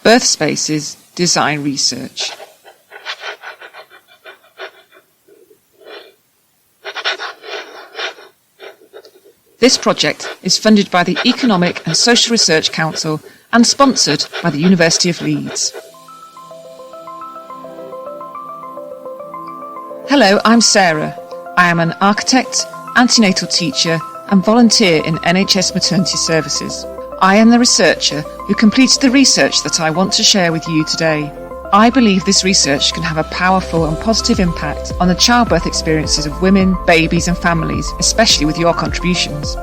Birth Spaces Design Research. This project is funded by the Economic and Social Research Council and sponsored by the University of Leeds. Hello, I'm Sarah. I am an architect, antenatal teacher and volunteer in NHS maternity services. I am the researcher who completed the research that I want to share with you today. I believe this research can have a powerful and positive impact on the childbirth experiences of women, babies and families, especially with your contributions.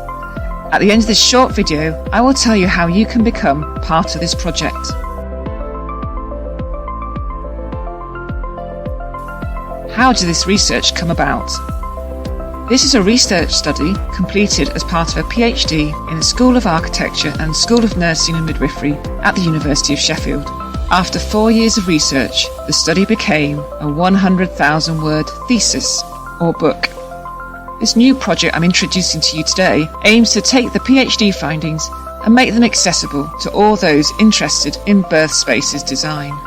At the end of this short video, I will tell you how you can become part of this project. How did this research come about? This is a research study completed as part of a PhD in the School of Architecture and School of Nursing and Midwifery at the University of Sheffield. After 4 years of research, the study became a 100,000-word thesis or book. This new project I'm introducing to you today aims to take the PhD findings and make them accessible to all those interested in birth spaces design.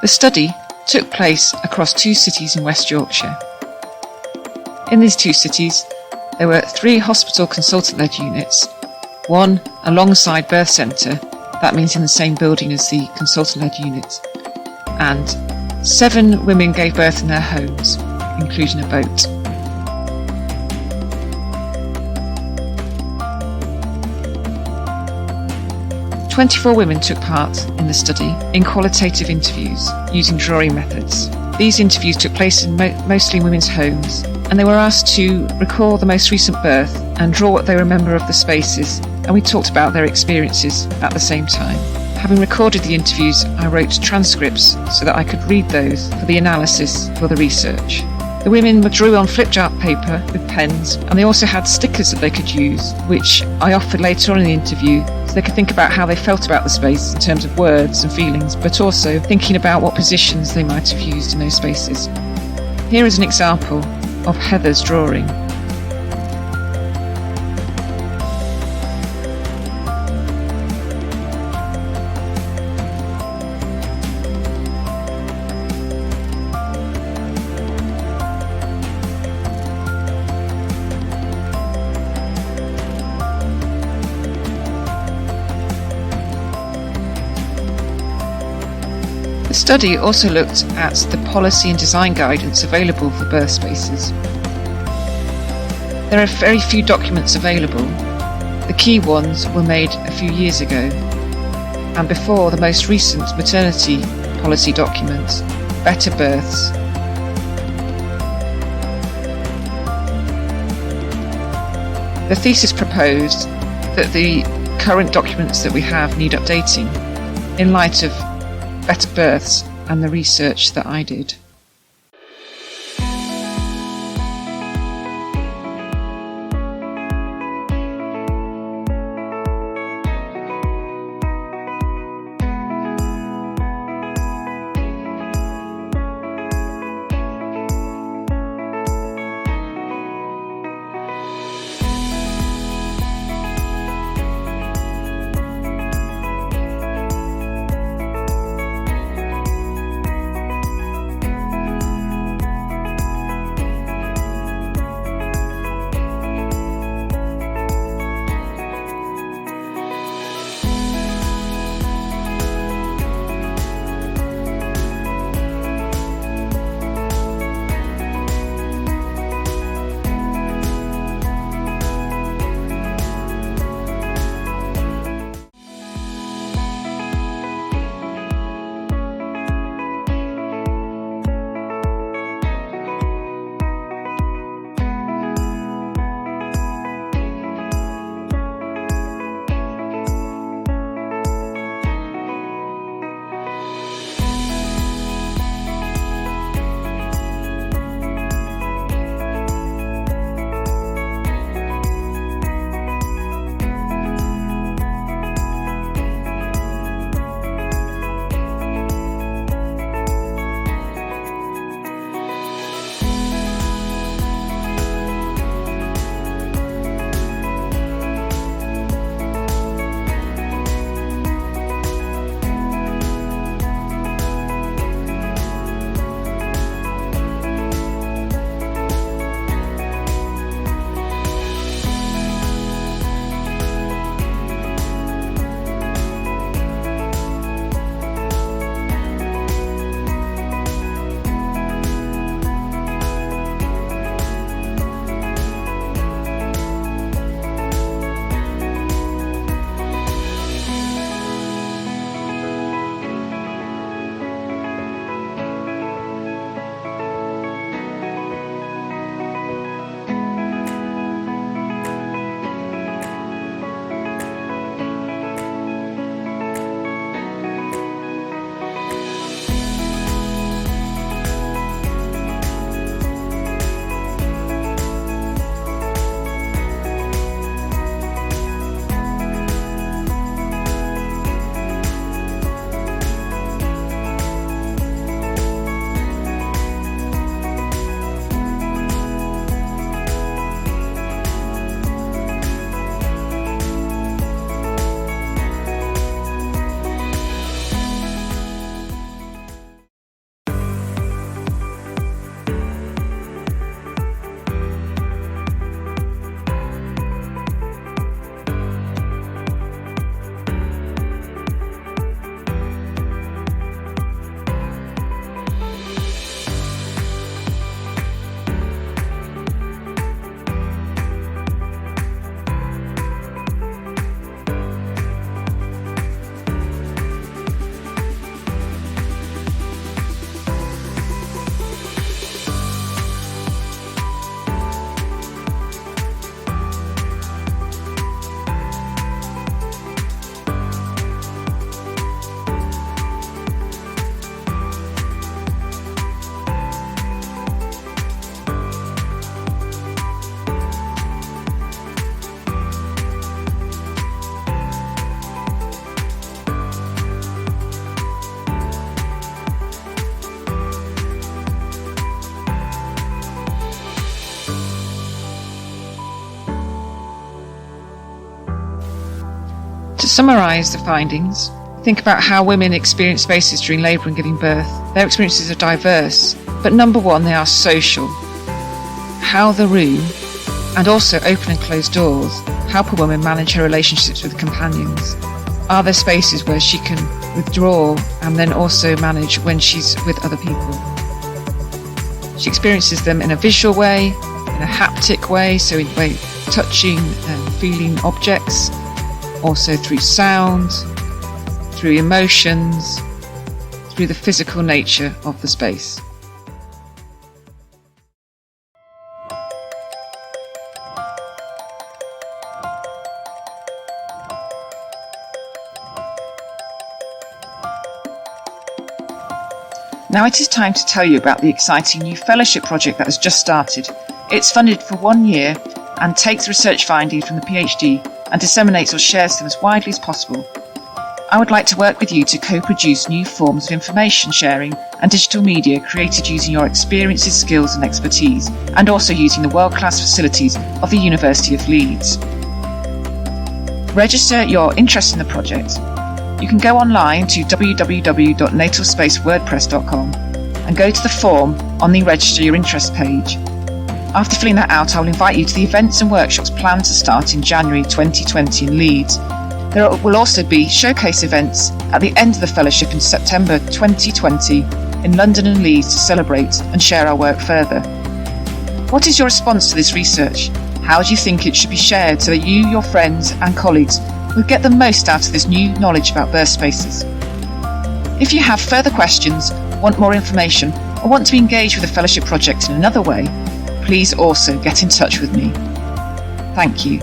The study took place across 2 cities in West Yorkshire. In these 2 cities, there were 3 hospital consultant-led units, 1 alongside birth centre, that means in the same building as the consultant-led unit, and 7 women gave birth in their homes, including a boat. "24 women took part in the study in qualitative interviews using drawing methods. These interviews took place in mostly women's homes, and they were asked to recall the most recent birth and draw what they remember of the spaces, and we talked about their experiences at the same time. Having recorded the interviews, I wrote transcripts so that I could read those for the analysis for the research. The women drew on flip-chart paper with pens, and they also had stickers that they could use, which I offered later on in the interview so they could think about how they felt about the space in terms of words and feelings, but also thinking about what positions they might have used in those spaces. Here is an example of Heather's drawing. The study also looked at the policy and design guidance available for birth spaces. There are very few documents available. The key ones were made a few years ago, and before the most recent maternity policy document, Better Births. The thesis proposed that the current documents that we have need updating in light of Better Births and the research that I did. To summarise the findings, think about how women experience spaces during labour and giving birth. Their experiences are diverse, but number one, they are social. How the room, and also open and closed doors, help a woman manage her relationships with companions. Are there spaces where she can withdraw and then also manage when she's with other people? She experiences them in a visual way, in a haptic way, so in way touching and feeling objects, also through sound, through emotions, through the physical nature of the space. Now it is time to tell you about the exciting new fellowship project that has just started. It's funded for 1 year and takes research findings from the PhD and disseminates or shares them as widely as possible. I would like to work with you to co-produce new forms of information sharing and digital media created using your experiences, skills and expertise, and also using the world-class facilities of the University of Leeds. Register your interest in the project. You can go online to www.natalspacewordpress.com and go to the form on the Register Your Interest page. After filling that out, I will invite you to the events and workshops planned to start in January 2020 in Leeds. There will also be showcase events at the end of the fellowship in September 2020 in London and Leeds to celebrate and share our work further. What is your response to this research? How do you think it should be shared so that you, your friends and colleagues will get the most out of this new knowledge about birth spaces? If you have further questions, want more information, or want to be engaged with the fellowship project in another way, please also get in touch with me. Thank you.